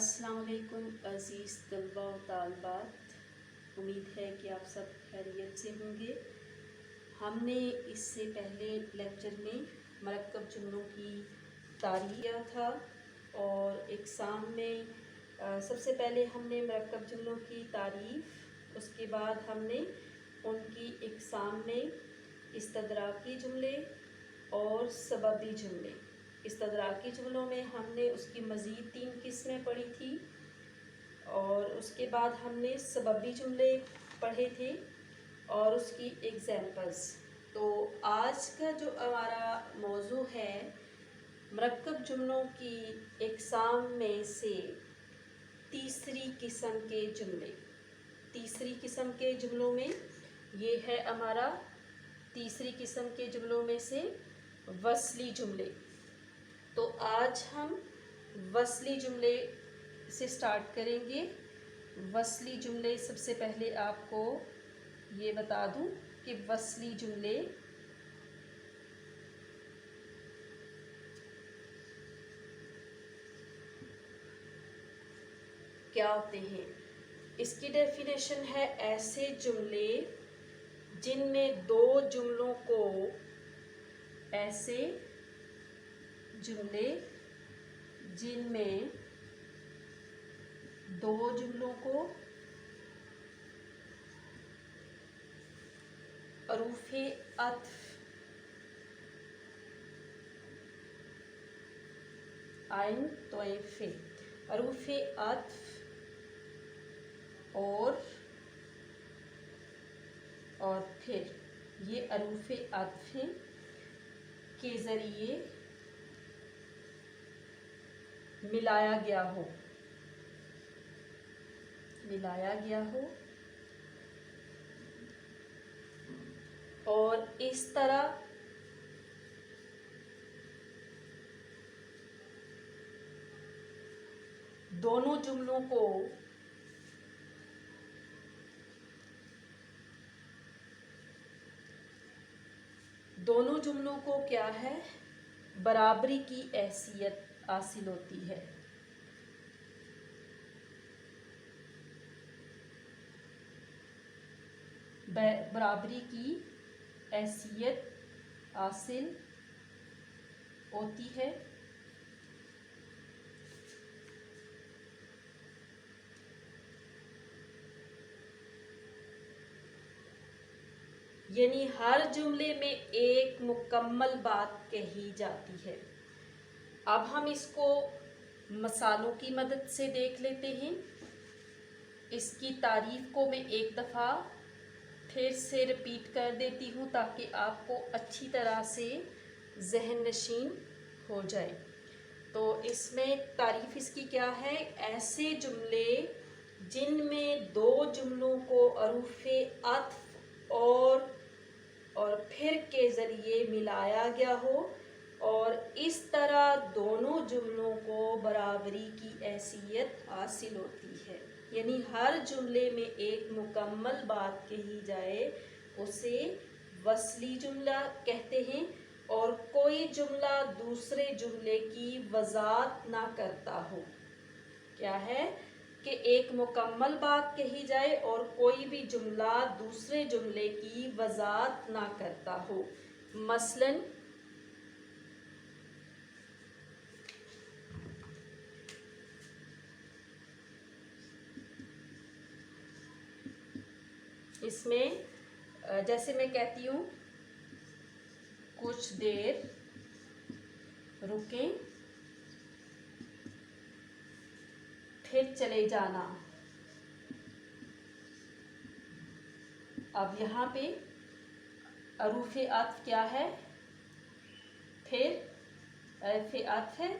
अस्सलाम वालेकुम अज़ीज़ तलबा व तालबात, उम्मीद है कि आप सब खैरियत से होंगे। हमने इससे पहले लेक्चर में मरकब जुमलों की तारीफ़ किया था और एग्ज़ाम में सबसे पहले हमने मरकब जुमलों की तारीफ़, उसके बाद हमने उनकी एग्ज़ाम में इस्तदराकी जुमले और सबबी जुमले। इस्तदराकी जुमलों में हमने उसकी मज़ीद 3 किस्में पढ़ी थी और उसके बाद हमने सबबी जुमले पढ़े थे और उसकी एग्ज़ाम्पल्स। तो आज का जो हमारा मौजू है मरकब जुमलों की एग्ज़ाम में से तीसरी किस्म के जुमले। तीसरी किस्म के जुमलों में ये है हमारा तीसरी किस्म के जुमलों में से वस्ली जुमले। तो आज हम वस्ली जुमले से स्टार्ट करेंगे। वस्ली जुमले, सबसे पहले आपको ये बता दूं कि वस्ली जुमले क्या होते हैं। इसकी डेफिनेशन है ऐसे जुमले जिनमें दो जुमलों को ऐसे जुमले जिनमें दो जुमलों को अरूफ़े अत्फ़ आइन तोइफ़े, अरूफ़े अत्फ़ और फिर ये अरूफ़े अत्फ़ के ज़रिए मिलाया गया हो और इस तरह दोनों जुमलों को क्या है, बराबरी की हैसियत हासिल होती है। बराबरी की हैसियत हासिल होती है। यानी हर जुमले में एक मुकम्मल बात कही जाती है। अब हम इसको मसालों की मदद से देख लेते हैं। इसकी तारीफ को मैं एक दफ़ा फिर से रिपीट कर देती हूँ ताकि आपको अच्छी तरह से ज़हन नशीन हो जाए। तो इसमें तारीफ इसकी क्या है, ऐसे जुमले जिनमें दो जुमलों को अरूफ़े अत्फ़ और फिर के ज़रिए मिलाया गया हो और इस तरह दोनों जुमलों को बराबरी की हैसियत हासिल होती है। यानी हर जुमले में एक मुकम्मल बात कही जाए उसे वस्ली जुमला कहते हैं और कोई जुमला दूसरे जुमले की वज़ाहत ना करता हो। क्या है कि एक मुकम्मल बात कही जाए और कोई भी जुमला दूसरे जुमले की वज़ाहत ना करता हो। मसलन इसमें जैसे मैं कहती हूँ कुछ देर रुकें फिर चले जाना। अब यहाँ पे अरूफ़े अत्फ़ क्या है, फिर अरूफ़े अत्फ़ है।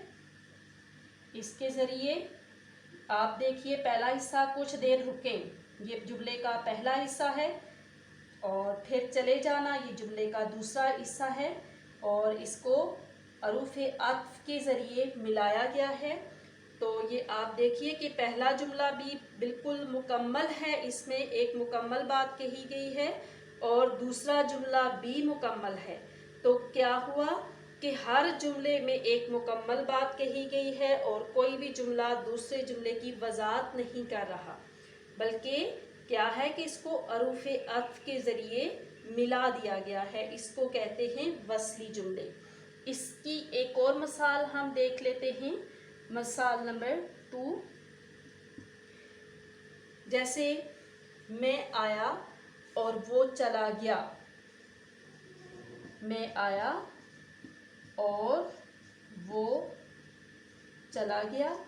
इसके ज़रिए आप देखिए पहला हिस्सा कुछ देर रुकें, ये जुमले का पहला हिस्सा है और फिर चले जाना ये जुमले का दूसरा हिस्सा है और इसको अरूफ़े अत्फ़ के ज़रिए मिलाया गया है। तो ये आप देखिए कि पहला जुमला भी बिल्कुल मुकम्मल है, इसमें एक मुकम्मल बात कही गई है और दूसरा जुमला भी मुकम्मल है। तो क्या हुआ कि हर जुमले में एक मुकम्मल बात कही गई है और कोई भी जुमला दूसरे जुमले की वजाहत नहीं कर रहा, बल्कि क्या है कि इसको अरूफ अत्फ के ज़रिए मिला दिया गया है। इसको कहते हैं वस्ली जुमले। इसकी एक और मिसाल हम देख लेते हैं, मिसाल नंबर 2। जैसे मैं आया और वो चला गया। मैं आया और वो चला गया।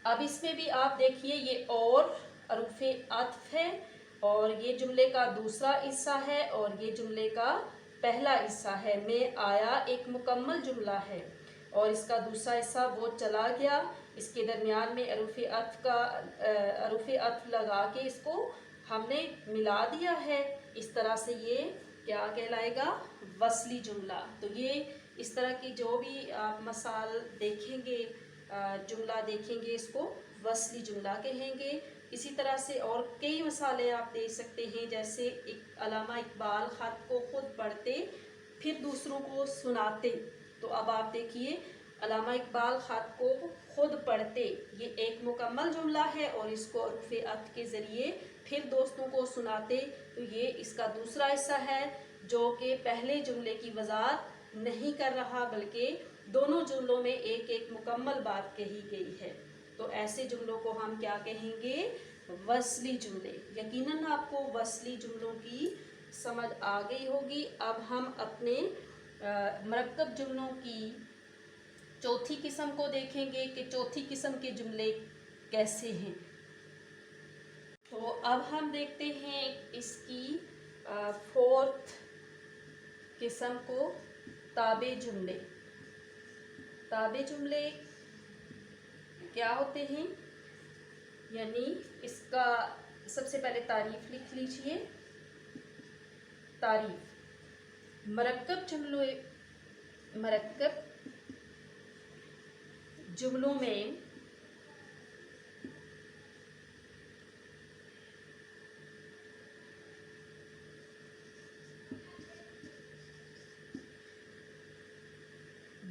अब इसमें भी आप देखिए, ये और अरूफ़े अत्फ है और ये जुमले का दूसरा हिस्सा है और ये जुमले का पहला हिस्सा है। मैं आया एक मुकम्मल जुमला है और इसका दूसरा हिस्सा वो चला गया। इसके दरमियान में अरूफ़े अत्फ लगा के इसको हमने मिला दिया है। इस तरह से ये क्या कहलाएगा? वस्ली जुमला। तो ये इस तरह की जो भी आप मिसाल देखेंगे, जुमला देखेंगे, इसको वस्ली जुमला कहेंगे। इसी तरह से और कई मिसालें आप दे सकते हैं। जैसे अल्लामा इकबाल ख़त को खुद पढ़ते फिर दूसरों को सुनाते। तो अब आप देखिए, अल्लामा इकबाल ख़त को खुद पढ़ते, ये एक मुकम्मल जुमला है और इसको अरूफ़े अत्फ के ज़रिए फिर दोस्तों को सुनाते, तो ये इसका दूसरा हिस्सा है जो कि पहले जुमले की वजाहत नहीं कर रहा, बल्कि दोनों जुमलों में एक एक मुकम्मल बात कही गई है। तो ऐसे जुमलों को हम क्या कहेंगे? वस्ली जुमले। यकीनन आपको वस्ली जुमलों की समझ आ गई होगी। अब हम अपने मरक्कब जुमलों की चौथी किस्म को देखेंगे कि चौथी किस्म के जुमले कैसे हैं। तो अब हम देखते हैं इसकी फोर्थ किस्म को, ताबे जुमले। ताबे जुमले क्या होते हैं? यानी इसका सबसे पहले तारीफ लिख लीजिए। तारीफ, मरक्कब जुमलों में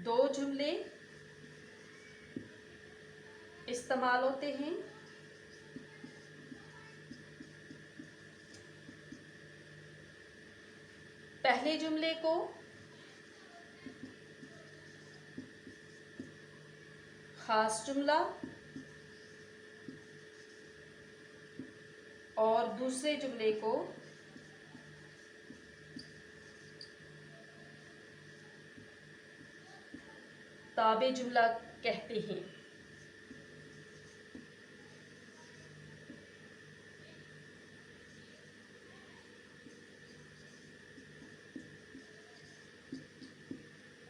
दो जुमले इस्तेमाल होते हैं। पहले जुमले को खास जुमला और दूसरे जुमले को ताबे जुमला कहते हैं।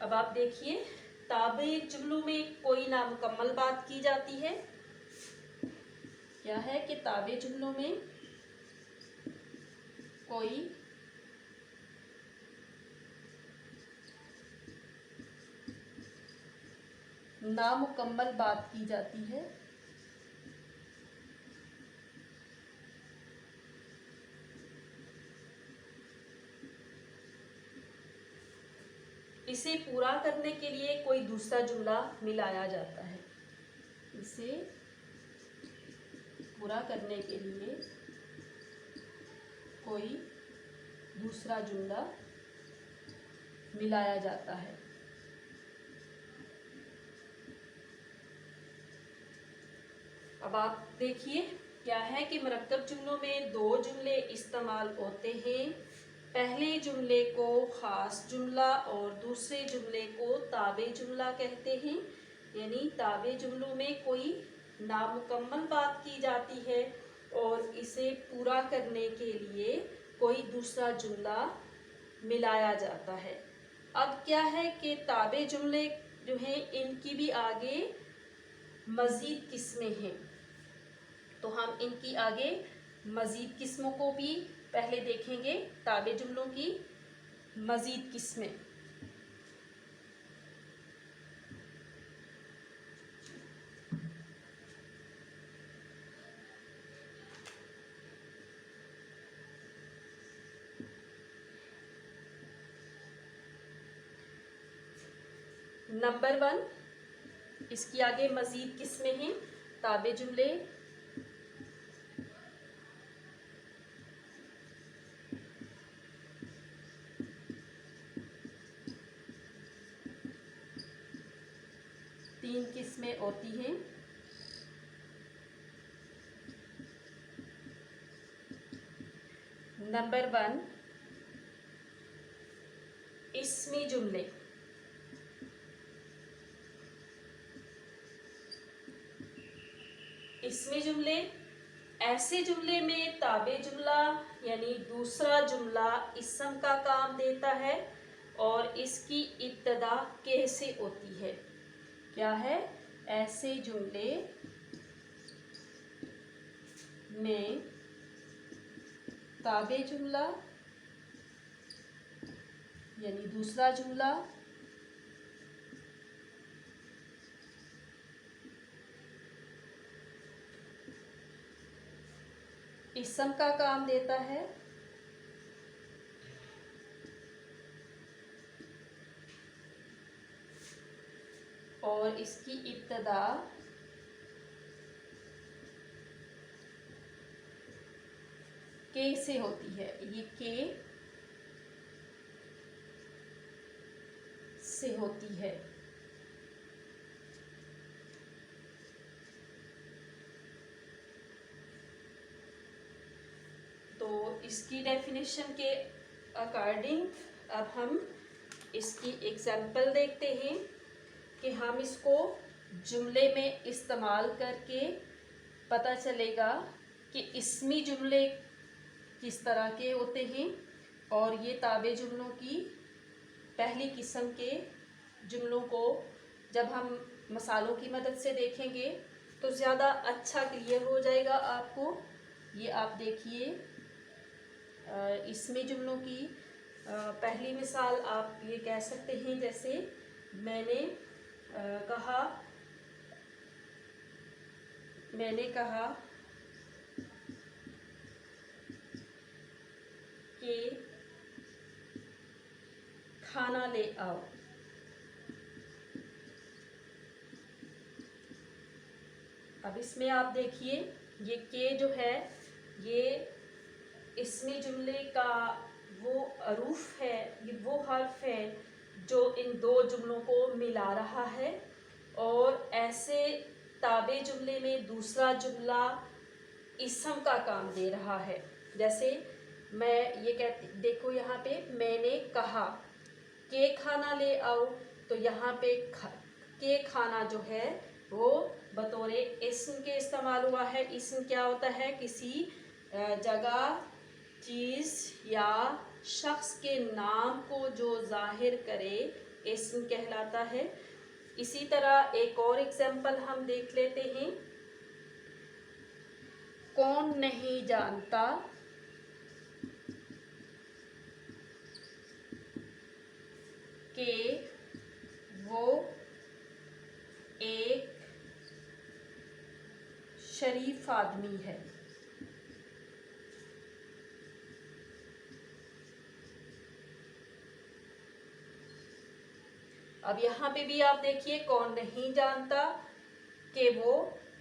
अब आप देखिए, ताबे जुमलों में कोई नामुकम्मल बात की जाती है। क्या है कि ताबे जुमलों में कोई नामुकम्मल बात की जाती है। इसे पूरा करने के लिए कोई दूसरा जुमला मिलाया जाता है। इसे पूरा करने के लिए कोई दूसरा जुमला मिलाया जाता है। अब आप देखिए, क्या है कि मरक्कब जुमलों में दो जुमले इस्तेमाल होते हैं। पहले जुमले को ख़ास जुमला और दूसरे जुमले को ताबे जुमला कहते हैं। यानी ताबे जुमलों में कोई नामुकम्मल बात की जाती है और इसे पूरा करने के लिए कोई दूसरा जुमला मिलाया जाता है। अब क्या है कि ताबे जुमले जो हैं, इनकी भी आगे मज़ीद किस्में हैं। तो हम इनकी आगे मज़ीद किस्मों को भी पहले देखेंगे, ताबे जुमलों की मज़ीद किस्में। नंबर 1, इसकी आगे मज़ीद किस्में हैं। ताबे जुमले, तीन किस्में होती हैं। नंबर 1, इस्मी जुमले। इस्मी जुमले ऐसे जुमले में ताबे जुमला यानी दूसरा जुमला इस्म का काम देता है और इसकी इब्तदा के से होती है। क्या है? ऐसे जुमले में ताबे जुमला यानी दूसरा जुमला इस्म का काम देता है और इसकी इब्तदा के से होती है। ये के से होती है। तो इसकी डेफिनेशन के अकॉर्डिंग अब हम इसकी एग्जाम्पल देखते हैं कि हम इसको जुमले में इस्तेमाल करके पता चलेगा कि इस्मी जुमले किस तरह के होते हैं और ये ताबे जुमलों की पहली किस्म के जुमलों को जब हम मिसालों की मदद से देखेंगे तो ज़्यादा अच्छा क्लियर हो जाएगा आपको। ये आप देखिए, इसमें जुमलों की पहली मिसाल आप ये कह सकते हैं, जैसे मैंने कहा कि खाना ले आओ। अब इसमें आप देखिए, ये के जो है ये इसमें जुमले का वो अरूफ है, ये वो हर्फ है जो इन दो जुमलों को मिला रहा है और ऐसे ताबे जुमले में दूसरा जुमला इस्म का काम दे रहा है। जैसे मैं ये कहती, देखो यहाँ पे मैंने कहा के खाना ले आओ, तो यहाँ पे के खाना जो है वो बतौरे इस्म के इस्तेमाल हुआ है। इस्म क्या होता है? किसी जगह, चीज़ या शख्स के नाम को जो जाहिर करे इस्म कहलाता है। इसी तरह एक और एग्जाम्पल हम देख लेते हैं। कौन नहीं जानता कि वो एक शरीफ आदमी है। अब यहाँ पे भी आप देखिए, कौन नहीं जानता कि वो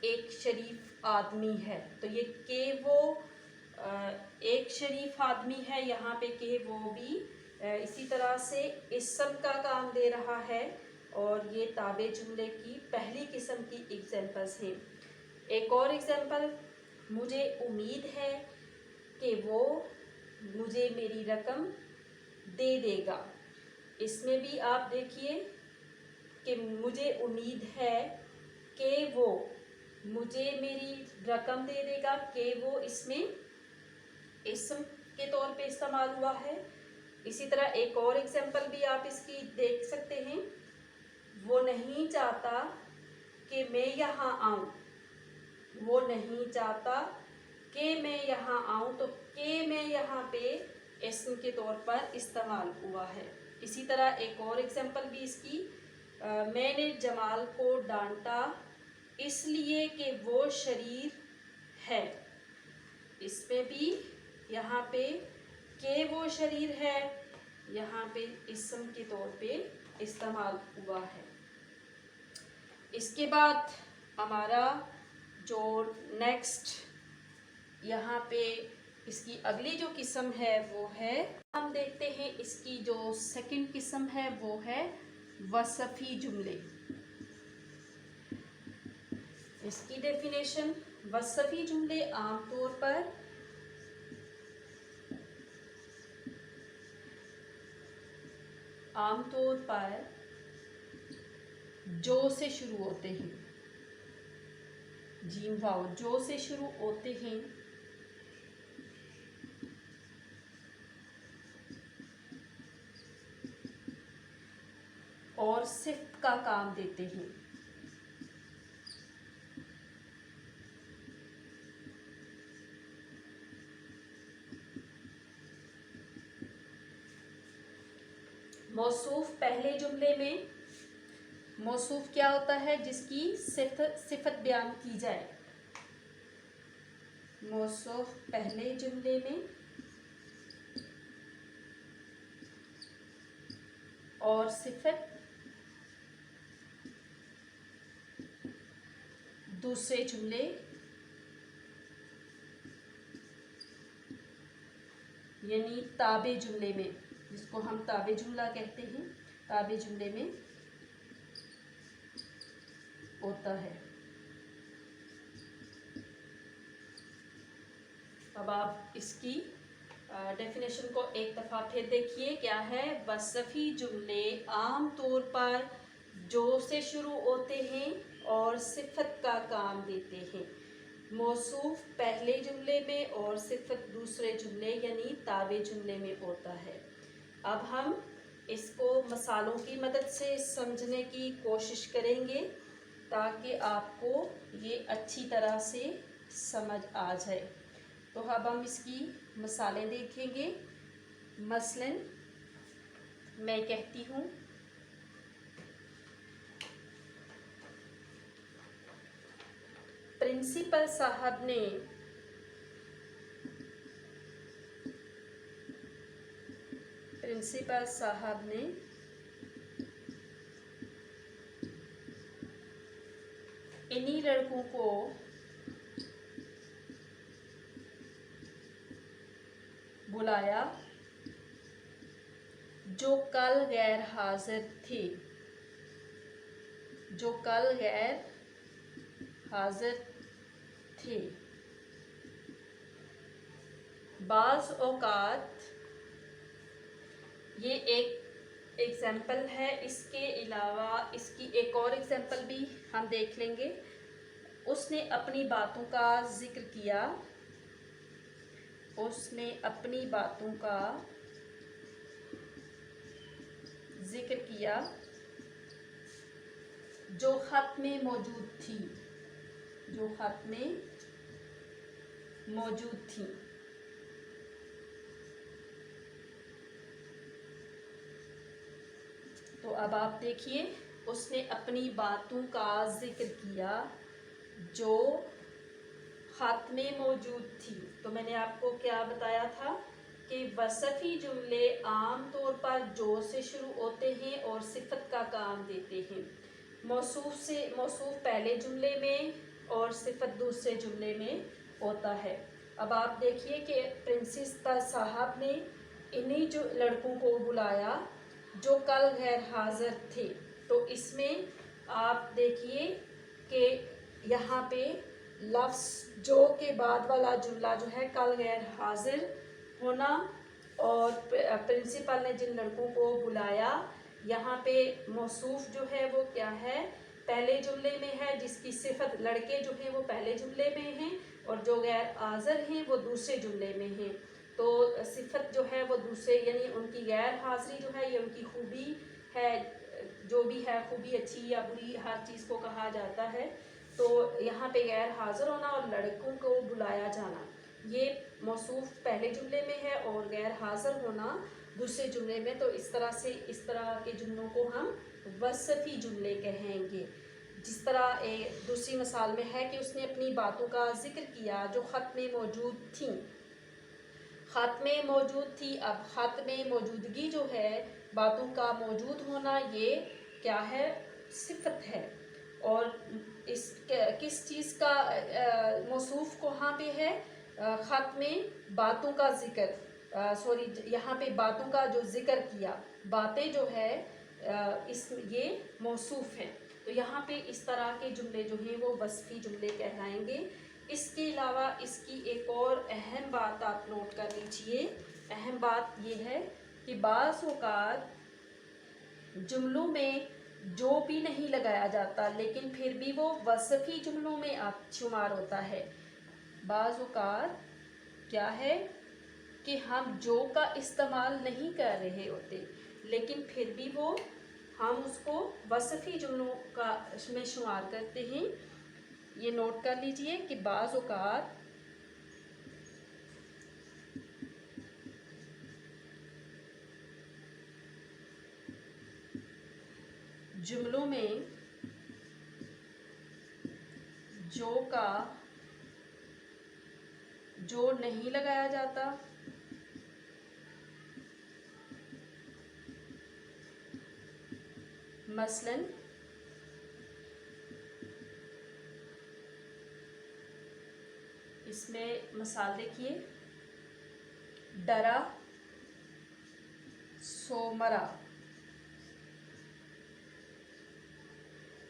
एक शरीफ आदमी है, तो ये के वो एक शरीफ आदमी है, यहाँ पे के वो भी इसी तरह से इस्म का काम दे रहा है और ये ताबे जुमले की पहली किस्म की एग्जाम्पल्स हैं। एक और एग्जाम्पल, मुझे उम्मीद है कि वो मुझे मेरी रकम दे देगा। इसमें भी आप देखिए कि मुझे उम्मीद है कि वो मुझे मेरी रकम दे देगा। कि वो इसमें इस्म के तौर पे इस्तेमाल हुआ है। इसी तरह एक और एग्जाम्पल भी आप इसकी देख सकते हैं। वो नहीं चाहता कि मैं यहाँ आऊँ। वो नहीं चाहता कि मैं यहाँ आऊँ, तो कि मैं यहाँ पे इस्म के तौर पर इस्तेमाल हुआ है। इसी तरह एक और एग्जाम्पल भी इसकी, मैंने जमाल को डांटा इसलिए कि वो शरीर है। इसमें भी यहाँ पे के वो शरीर है, यहाँ पे इस्म के तौर पे इस्तेमाल हुआ है। इसके बाद हमारा जो नेक्स्ट यहाँ पे इसकी अगली जो किस्म है वो है, हम देखते हैं इसकी जो सेकंड किस्म है वो है वसफ़ी जुमले। इसकी डेफिनेशन, वसफ़ी जुमले आमतौर पर जो से शुरू होते हैं, जीम वाओ जो से शुरू होते हैं और सिफ्त का काम देते हैं। मौसूफ पहले जुमले में, मौसूफ क्या होता है? जिसकी सिफत बयान की जाए। मौसूफ पहले जुमले में और सिफत दूसरे जुमले यानी ताबे जुमले में, जिसको हम ताबे जुमला कहते हैं, ताबे जुमले में होता है। अब आप इसकी डेफिनेशन को एक दफ़ा फिर देखिए, क्या है? वसफ़ी जुमले आम तौर पर जो से शुरू होते हैं और सिफत का काम देते हैं। मौसूफ पहले जुमले में और सिफत दूसरे जुमले यानी ताबे जुमले में होता है। अब हम इसको मसालों की मदद से समझने की कोशिश करेंगे ताकि आपको ये अच्छी तरह से समझ आ जाए। तो अब हम इसकी मिसालें देखेंगे। मसलन मैं कहती हूँ, प्रिंसिपल साहब ने इन्हीं लड़कों को बुलाया जो कल गैर हाजिर थे, जो कल गैर हाजिर थे। बाज़ औक़ात, ये एक एग्ज़ाम्पल है। इसके अलावा इसकी एक और एग्ज़ाम्पल भी हम देख लेंगे। उसने अपनी बातों का ज़िक्र किया, उसने अपनी बातों का ज़िक्र किया जो ख़त में मौजूद थी, जो ख़त में मौजूद थी। तो अब आप देखिए, उसने अपनी बातों का ज़िक्र किया जो ख़त में मौजूद थी। तो मैंने आपको क्या बताया था कि वसफ़ी जुमले आम तौर पर जो से शुरू होते हैं और सिफत का काम देते हैं। मौसूफ पहले जुमले में और सिफत दूसरे जुमले में होता है। अब आप देखिए कि प्रिंसिपल साहब ने इन्हीं जो लड़कों को बुलाया जो कल गैर हाजिर थे। तो इसमें आप देखिए कि यहाँ पे लफ्ज़ जो के बाद वाला जुमला जो है कल गैर हाजिर होना, और प्रिंसिपल ने जिन लड़कों को बुलाया, यहाँ पे मौसूफ जो है वो क्या है? पहले जुमले में है, जिसकी सिफत लड़के जो हैं वो पहले जुमले में हैं और जो गैर हाजिर हैं वो दूसरे जुमले में हैं। तो सिफत जो है वो दूसरे यानी उनकी गैर हाज़िरी जो है ये उनकी खूबी है, जो भी है खूबी अच्छी या बुरी हर चीज़ को कहा जाता है। तो यहाँ पे गैर हाज़िर होना और लड़कों को बुलाया जाना ये मौसूफ पहले जुमले में है और गैर हाज़िर होना दूसरे जुमले में। तो इस तरह के जुमलों को हम वसफ़ी जुमले कहेंगे। जिस तरह दूसरी मिसाल में है कि उसने अपनी बातों का जिक्र किया जो ख़त में मौजूद थी, ख़त में मौजूद थी। अब ख़त में मौजूदगी जो है, बातों का मौजूद होना, ये क्या है? सिफत है। और इस किस चीज़ का मौसूफ कहाँ पे है? ख़त में बातों का ज़िक्र, सॉरी यहाँ पे बातों का जो ज़िक्र किया, बातें जो है इस ये मौसूफ हैं। तो यहाँ पे इस तरह के जुमले जो हैं वो वस्फ़ी जुमले कहलाएंगे। इसके अलावा इसकी एक और अहम बात आप नोट कर लीजिए। अहम बात ये है कि बाज़ औक़ात जुमलों में जो भी नहीं लगाया जाता लेकिन फिर भी वो वस्फ़ी जुमलों में आप शुमार होता है। बाज़ औक़ात क्या है कि हम जो का इस्तेमाल नहीं कर रहे होते लेकिन फिर भी वो हम उसको वस्फ़ी जुमलों का में शुमार करते हैं। ये नोट कर लीजिए कि बाज़ औक़ात जुमलों में जो का जो नहीं लगाया जाता मसलन इसमें मिसाल देखिए, डरा सो मरा।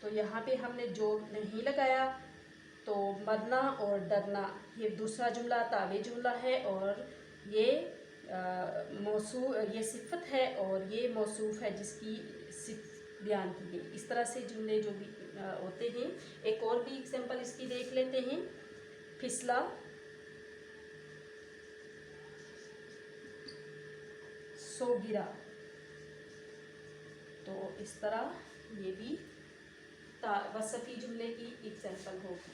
तो यहाँ पे हमने जो नहीं लगाया तो मरना और डरना ये दूसरा जुमला ताबे जुमला है और ये ये सिफत है और ये मौसूफ है जिसकी बयान की गई। इस तरह से जुमले जो भी होते हैं। एक और भी एग्जांपल इसकी देख लेते हैं। फिसला सो गिरा। तो इस तरह ये भी वस्फ़ी जुमले की एग्जांपल होगी।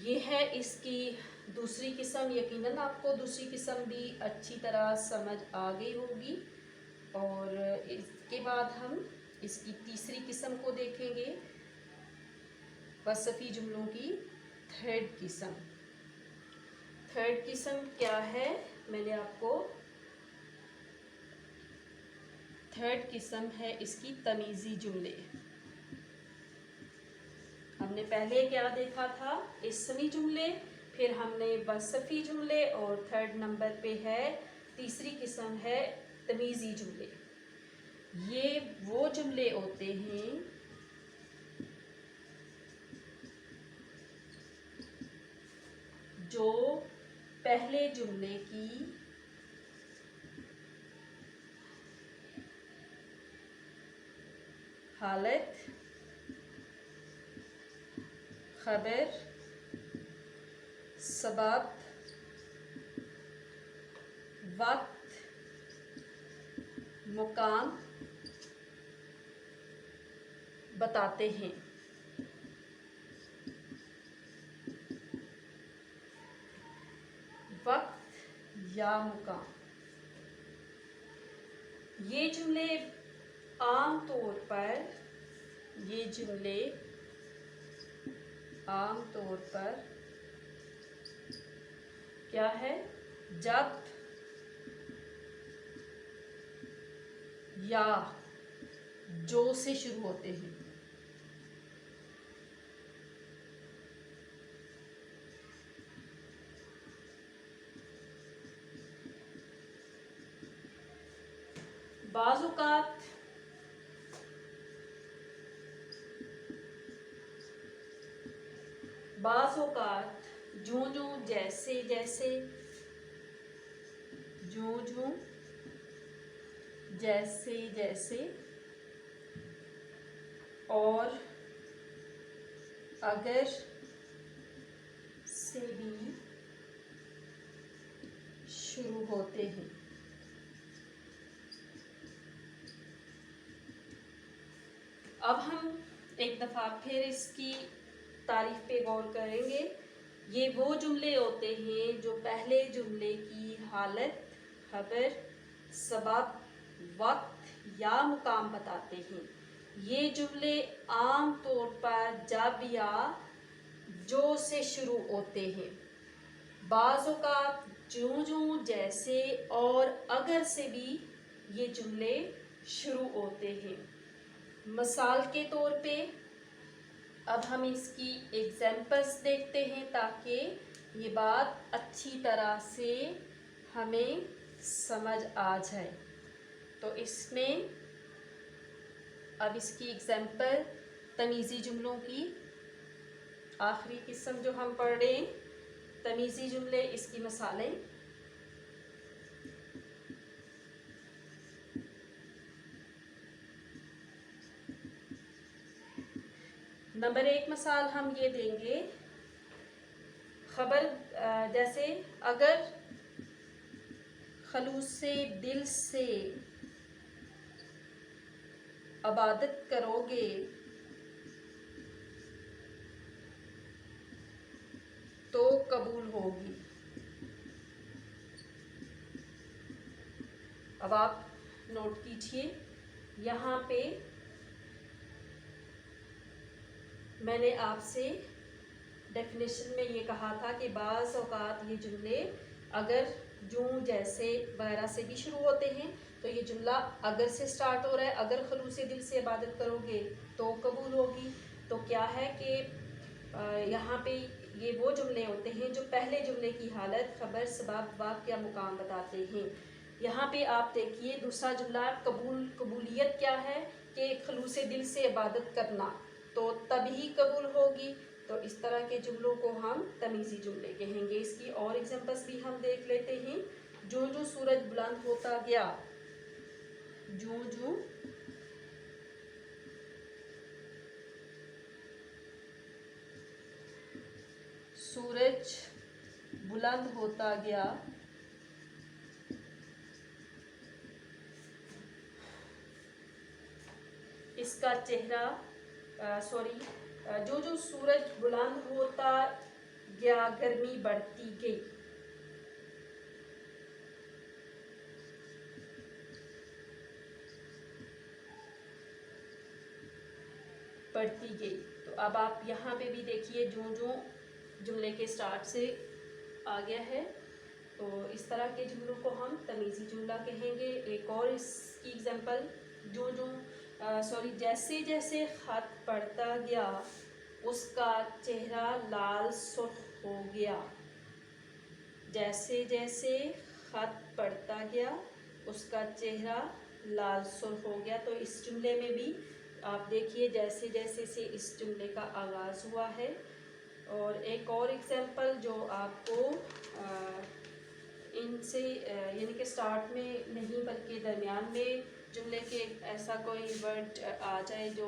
ये है इसकी दूसरी किस्म। यकीनन आपको दूसरी किस्म भी अच्छी तरह समझ आ गई होगी। और इसके बाद हम इसकी तीसरी किस्म को देखेंगे, वस्फ़ी जुमलों की थर्ड किस्म। थर्ड किस्म क्या है? मैंने आपको थर्ड किस्म है इसकी तमीज़ी जुमले। हमने पहले क्या देखा था? इस्मी जुमले, फिर हमने वस्फ़ी जुमले और थर्ड नंबर पे है तीसरी किस्म है तमीज़ी जुमले। ये वो जुमले होते हैं जो पहले जुमले की हालत, खबर, सबब, वक्त, मुकाम बताते हैं। वक्त या मुकाम, ये जुमले आम तौर पर क्या है? जब या जो से शुरू होते हैं। बाज़ औक़ात जूं जूं जैसे जैसे, जूं जूं जैसे जैसे और अगर से भी शुरू होते हैं। अब हम एक दफ़ा फिर इसकी तारीफ पे गौर करेंगे। ये वो जुमले होते हैं जो पहले जुमले की हालत, खबर, सबब, वक्त या मुकाम बताते हैं। ये जुमले आम तौर पर जब या जो से शुरू होते हैं। बाज़ औक़ात जूं जूं जैसे और अगर से भी ये जुमले शुरू होते हैं। मिसाल के तौर पे अब हम इसकी एग्जाम्पल्स देखते हैं ताकि ये बात अच्छी तरह से हमें समझ आ जाए। तो इसमें अब इसकी एग्जाम्पल तमीज़ी जुमलों की आखिरी किस्म जो हम पढ़ रहे हैं, तमीज़ी जुमले, इसकी मिसालें। नंबर 1 मिसाल हम ये देंगे, खबर जैसे अगर खलूसे दिल से इबादत करोगे तो कबूल होगी। अब आप नोट कीजिए, यहाँ पे मैंने आपसे डेफिनेशन में ये कहा था कि बाज़ औक़ात ये जुमले अगर यूँ जैसे वगैरह से भी शुरू होते हैं, तो ये जुमला अगर से स्टार्ट हो रहा है, अगर खलूसे दिल से इबादत करोगे तो कबूल होगी। तो क्या है कि यहाँ पे ये वो जुमले होते हैं जो पहले जुमले की हालत, खबर, सबब, वाक़ या मुकाम बताते हैं। यहाँ पे आप देखिए दूसरा जुमला, कबूलियत क्या है कि खलूसे दिल से इबादत करना, तो तभी कबूल होगी। तो इस तरह के जुमलों को हम तमीज़ी जुमले कहेंगे। इसकी और एग्जांपल्स भी हम देख लेते हैं। जो जो सूरज बुलंद होता गया, जो जो सूरज बुलंद होता गया, इसका चेहरा जो जो सूरज बुलंद होता गया गर्मी बढ़ती गई। बढ़ती गई। तो अब आप यहाँ पे भी देखिए, जो जो जुमले के स्टार्ट से आ गया है, तो इस तरह के जुमलों को हम तमीज़ी जुमला कहेंगे। एक और इसकी एग्जांपल, जैसे जैसे ख़त पढ़ता गया उसका चेहरा लाल सुर्ख हो गया। जैसे जैसे ख़त पढ़ता गया उसका चेहरा लाल सुर्ख हो गया। तो इस जुमले में भी आप देखिए जैसे जैसे से इस जुमले का आगाज़ हुआ है। और एक और एग्जांपल जो आपको इनसे यानी कि स्टार्ट में नहीं बल्कि दरमियान में जुमले के ऐसा कोई वर्ड आ जाए जो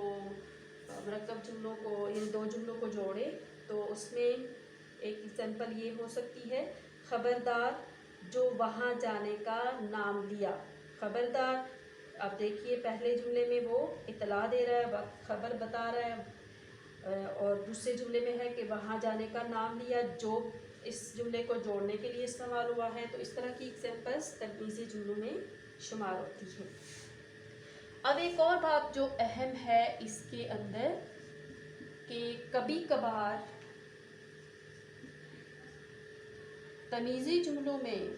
मरकब जुमलों को, इन दो जुमलों को जोड़े, तो उसमें एक एग्जांपल ये हो सकती है, ख़बरदार जो वहाँ जाने का नाम लिया। ख़बरदार, अब देखिए पहले जुमले में वो इतला दे रहा है, खबर बता रहा है, और दूसरे जुमले में है कि वहाँ जाने का नाम लिया, जो इस जुमले को जोड़ने के लिए इस्तेमाल हुआ है। तो इस तरह की एग्जांपल्स तमीज़ी जुमलों में शुमार होती हैं। अब एक और बात जो अहम है इसके अंदर, कि कभी कभार तमीज़ी जुमलों में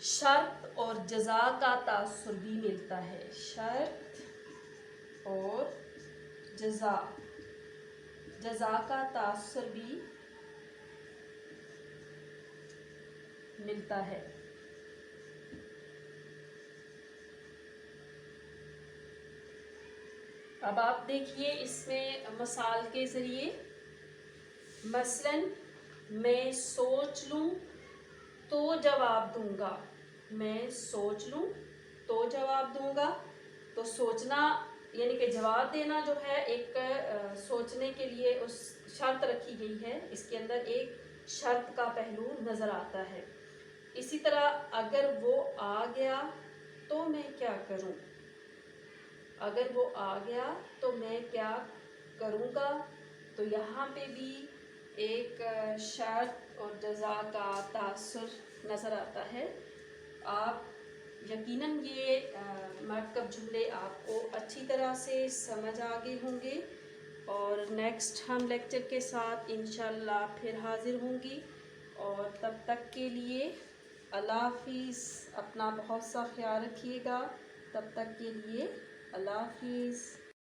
शर्त और जज़ा का तासुर भी मिलता है। शर्त और जज़ा का तासुर भी मिलता है। अब आप देखिए इसमें मिसाल के ज़रिए, मसलन मैं सोच लूँ तो जवाब दूंगा। मैं सोच लूँ तो जवाब दूंगा। तो सोचना यानी कि जवाब देना जो है, एक सोचने के लिए उस शर्त रखी गई है, इसके अंदर एक शर्त का पहलू नज़र आता है। इसी तरह अगर वो आ गया तो मैं क्या करूं, अगर वो आ गया तो मैं क्या करूंगा। तो यहाँ पे भी एक शर्त और जज़ा का तासुर नज़र आता है। आप यकीनन ये मरकब जुमले आपको अच्छी तरह से समझ आ गए होंगे, और नेक्स्ट हम लेक्चर के साथ इंशाल्लाह फिर हाज़िर होंगी। और तब तक के लिए अल्लाह हाफिज़। अपना बहुत सा ख्याल रखिएगा। तब तक के लिए अल्लाह हाफिज़।